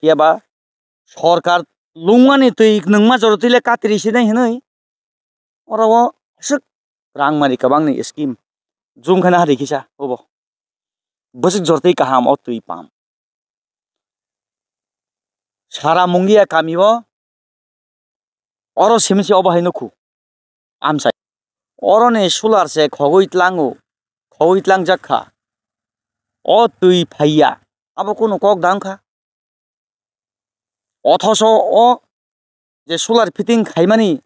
Piaba Sorkar Lungani tuik nung majority le katri sina hinoi. Orawa sek rang mari kabang ni scheme. Zoom khana hari kisa obo. Basik jortei kaham o tui pam. Sara mungia kamiwo oro simsi obo hainoku. Amsai. Oro ne solar se khogoi tlang jakha. O tui phaiya. Abo kono kok dangkha. Othoso o je solar fitting khaimani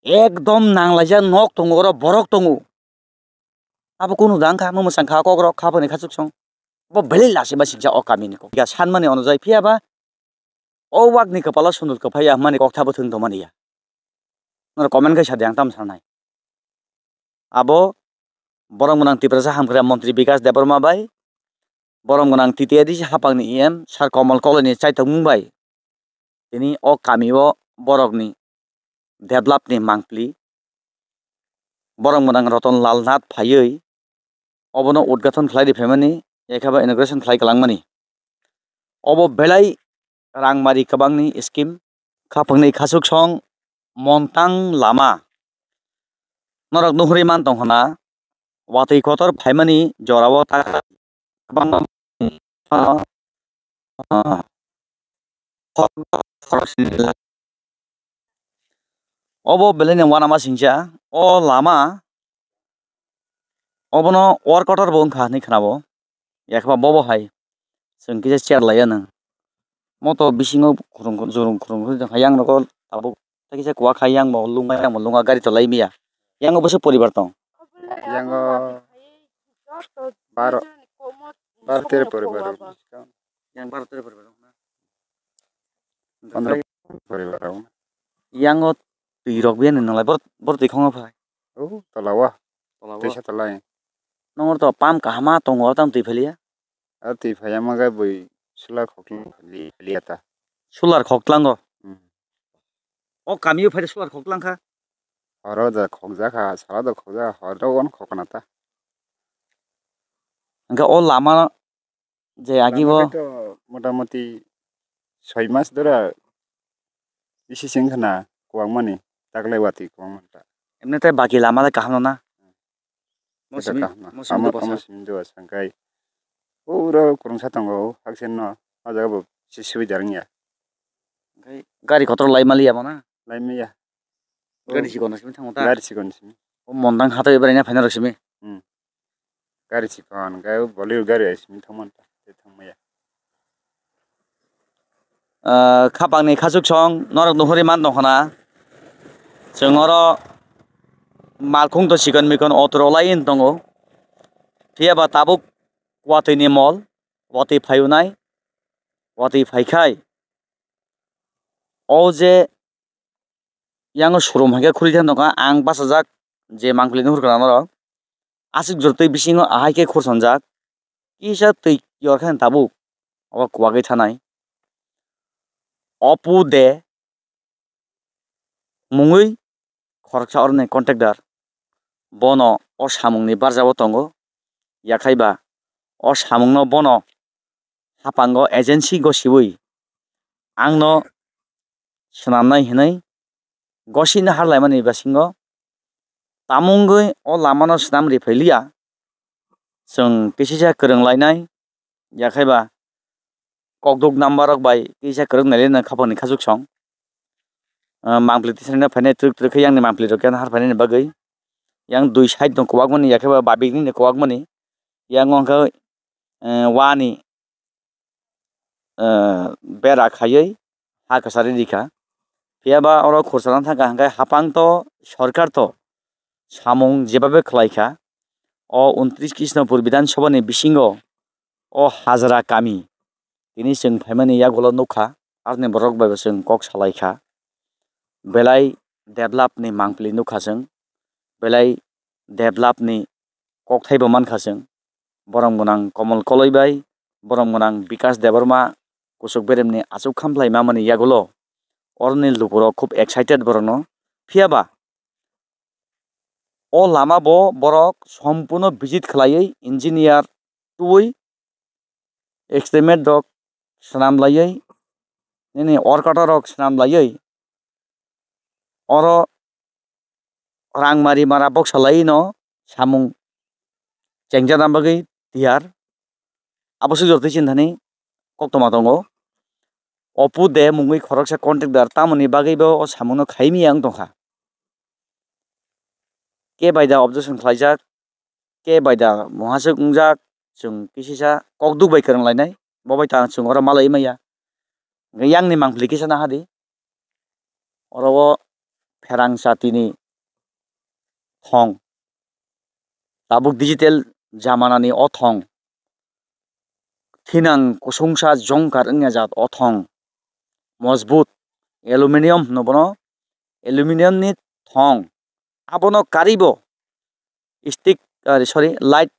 ekdom nanglaija nok tongo oro borok tongo. Abo kono dangkha mo sangkha kok rok khapani khachuk song. Bo beli lasi ba singja o kamini ko. Ya san mani ono jai phiaba o wak ni kapala sunul ka phaya mani kok thabo thung domani ya. Nor comment kai sadyang tam sanai. Abo borong munang tiprasa hamkra Mantri Bikas Debarma bai. Borong munang titiadi hapang ni EM Sar Komal Koloni Chaitung bai. Ini o kamiwo borok ni develop ni mangpli. Borong munang Roton Lal Nath phayoi. Obono udgathon khlai di phemani ekaba inauguration khlai kalangmani. Obo belai rangmari kabangni scheme khapangni khasuk song montang lama. Norok nuhri man tongkhana watui kotor phaimani jorawo ta kabang obo belene wanama singja o lama obono war kotor bong kha ni khnabo yakba bobo hai sengkije chair layana moto bisingo khurung hayang rokol abo takisa kwa khayang mo lunga gari to laimia yang obo se poribartong yang 12 poribar yang 12 poribar 15 poribar yang o tuirok bian nalai bor tikhonga phai oh talawa tisa talai nongor to pam kahama tongo tam tuifelia ati phayamaga boi sula khokling liata solar khoklango o kamiyo phai solar khoklangkha horo da khokjaka sara da khokja horo on khokanata angka o lama je agibo motamoti 6 mas dora isi singkhana kwangmani taklai wati kwangmanta emnete baki lama la kahno na Mosindo sangkai uro kurung satango haksenno ajago sisui jarangya gari kotor laimali abona laimiya gari sikon simi thangota gari sikon simi o mondang hato ebarina final simi gari sikon gayo bollywood gari simi thangmanta thangmaya khapangni khasuk song norok nuhuri man dongkhana jongoro malkhung to sikon mikon otro lain tongo phiaba tabuk watui ni mall watui phayunai watui phaikhai o je yang showroom hage khuri than doka ang basajak je mangpli nuhur kana norok asik jortui bisingo ahai ke khursanjak kisa tui yorkhan tabuk oba kuwagai thanai opu de mungui khoroksa orne contactor bono o samungni barjabo tongo yakhaiba o samungno bono hapango agency go siwi angno swnamnai hinai gosina harlaimani basingo tamungoi o lamano snamri phailia jong kisisa kwrwnglainai yakhaiba kokduk number rok bai kisa kwrwngnai na khapangni khasuk song mangpli tisana phainai truk yang ni mangpli rok har phainai bagui yang dui side dong kwagmani yakhaiba babik ni kwagmani yang ongka wani bera khayoi ha kasari dikha phiaba oro khursalang thangka hangkai hapang to sarkar to samung jebabe khlaikha o 29 Krishnapur Bidhan Sabha ni bisingo o hajra kami tini jeng phaimani yagulo nukha arni borok bai jeng kok salaikha belai develop ni mangpli nukha jeng belai develop ni kok thaibo mankha jeng borong munang Komal Koloi bai borong munang Bikas Debarma kusuk beremni achuk khamplai mamani yagulo orni lupuro khub excited borono phiaba o lama bo borok সম্পূর্ণ visit khlaioi engineer tui estimate dok swnamlaioi nini orkata rok snam layoi oro rangmari mara boksa lai no samung chengjana bagui tiar abosu jorti chintani koktoma tongo opu de mungui khoroksa contractor tamoni bagui bo o samung no khaimi ang tongkha ke baida objection khlaijak ke baida mohasuk ungjak chung kisisa kokduk bai kereng lainai bobai ta chung ora malai maya yang ni mangpli kisana hadi oro pherang satini thong tabuk digital jamanani o thong thinang kusungsa jongkar ongya jat o thong মজবুত aluminium নবনো aluminium ni thong abono karibo stick sorry light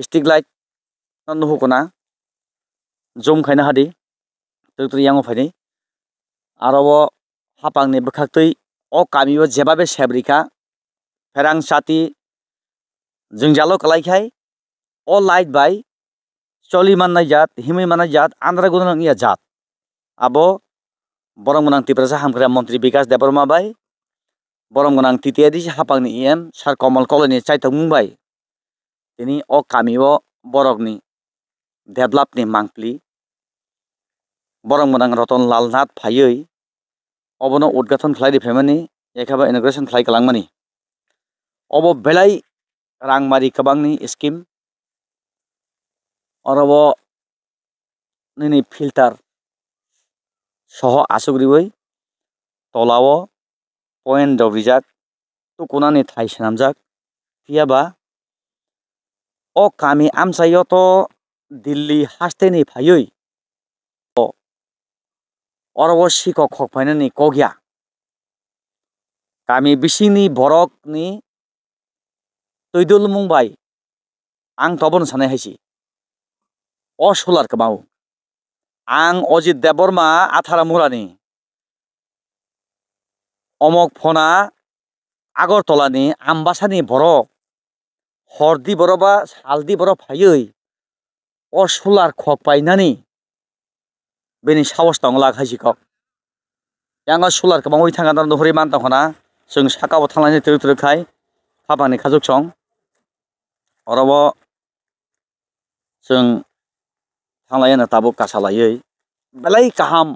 stick light no hukona zoom khaina hadi tutri yango phani arobo hapangni bwkhaktui o kamibo jebabe sebrika ferang sati jungjalo kalaikhai o light bai choli mannai jat himui mannai jat andra gunang iya jat abo borong gonang tiprasa hamkra mantri bikas debarma bai borong gonang titiadi hapangni em sar komal koloni chaitok mungbai tini o kamio borokni develop ni mangpli borong gonang roton lal nath phaioi obono udgathon khlai di phemani ekhaba inauguration khlai kalangmani obo belai rangmari kabangni scheme orobo nini filter soho asugriwoi tolao point dobrijak tukunani thai swnamjak phiaba o kami amsayo to Delhi hasteni phaioi orobo sikok khokphainani kogya kami bisini borokni toidul mungbai ang tobon sanai haisi o solar kmau ang Ojit Deborma athara murani omok phona Agartolani ambasani borok hordi boroba saldi borok phaioi o solar khokpainani beni sahos tongla khaisi kok yang solar kmau thanga dar nohori man tongkhana chung sakao thanglani tru khai hapani khajuk chong orobo chung thanglaiana tabuk kasalaioi belai kaham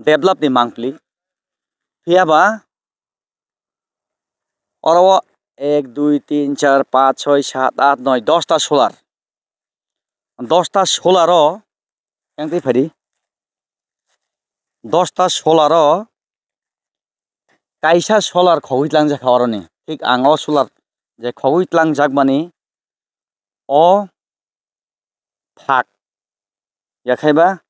develop ni mangpli phiaba orobo 1 2 3 4 5 6 7 8 9 10 ta solar 10 ta solar o yang phari 10 ta solar o kaisa solar khogitlang jak oroni thik ango solar je khogitlang jak mani o phak yakhaiba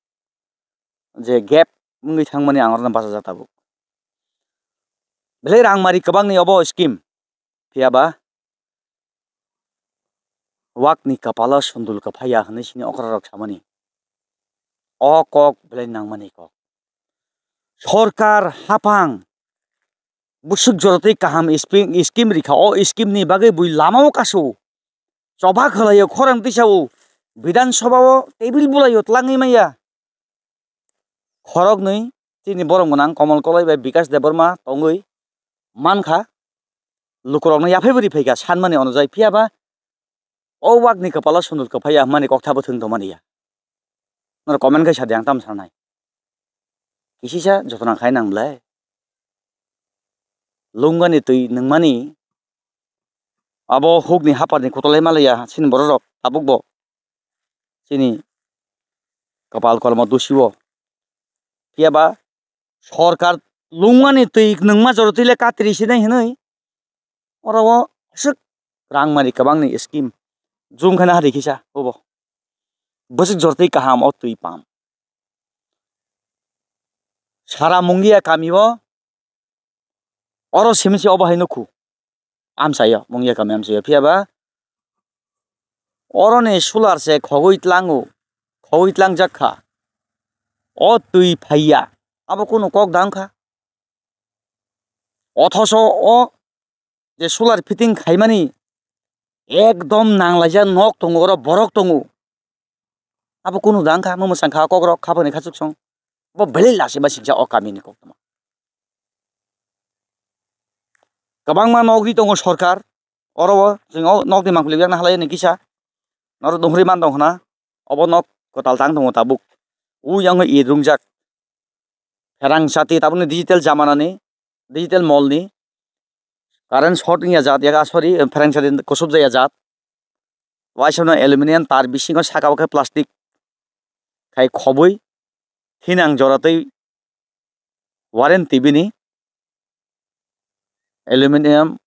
je gap mungui thangmani angorna basa jatabu belai rangmari kabang ni obo scheme phiaba wakni kapala sundul ka phaya hne sini okrarok samani o kok belai nangmani kok sorkar hapang busuk joroti kaham scheme rikha o scheme ni bagai bui lamao kasu soba khalayo khorang tisao বিধান সভাও table বুলাইও তলাঙি মাইয়া খরক নই তিনি বরং গনাং কমল কলাই by বিকাশ দেববর্মা তঙ্গই মানখা লুকরক না याफै बरि फैगा सानमानि अनुजाय फियाबा ओ वागनि कपाला सुनुल कफाया मानि कक्थाबो थों दमानिया नर कमेन्ट गायसा दियां ताम सानाय किसिसा जतना खाय नांब्लाय लुंगानि तै नोंमानि आबो हुगनि हापारनि खतलाय मालाया सिन बररक आबुकबो sini kapal kolma dusiwo phiaba sorkar lungmani tui nungma jorotile katri sinai hinai orawo sik rangmani kabangni scheme zoom khana hari kisa obo bosik jortei kaham o tui pam sara mungia kamiwo oro simisi obo hainukhu amsayo mungia kami amsayo phiaba orone solar se khogitlang jakha o tui phaiya abo kono kok dangkha othoso o je solar fitting khaimani ekdom nanglaija nok tongo oro borok tongo abo kono dangkha mo musang kha kogrok khabani khachuk song bo belai lasi ba singja o kami ni koktama kabangma nogdi tongo sarkar oro jingo nogdi mangpili yakna halai ni kisa noro donghri man dong hana obo nok kotal tang tongo tabuk yang idrungjak herang sati tabuni digital zamana ni digital mall ni current shorting ya jat yaga sorry ferang sati kosub jaya jat waisona aluminium tar bisingo saka ke plastic khai khoboi hinang joratei warranty bini aluminium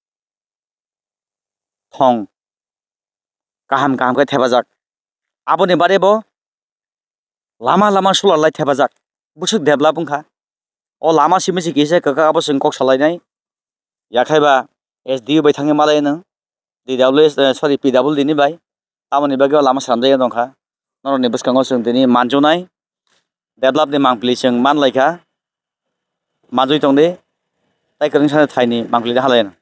thong kaham kaham ke thebajak aboni barebo lama lama solar light thebajak busuk develop ungkha o lama simisi kise kaka abo sing kok salainai yakhaiba SDU bai thangi malai nang DWS sorry PWD ni bai amoni bagi lama samjaya dongkha noroni bwskango sing tini manjonai develop ni mangpili sing manlaikha manjoi tongde tai kwrwng sana thaini mangpili halai.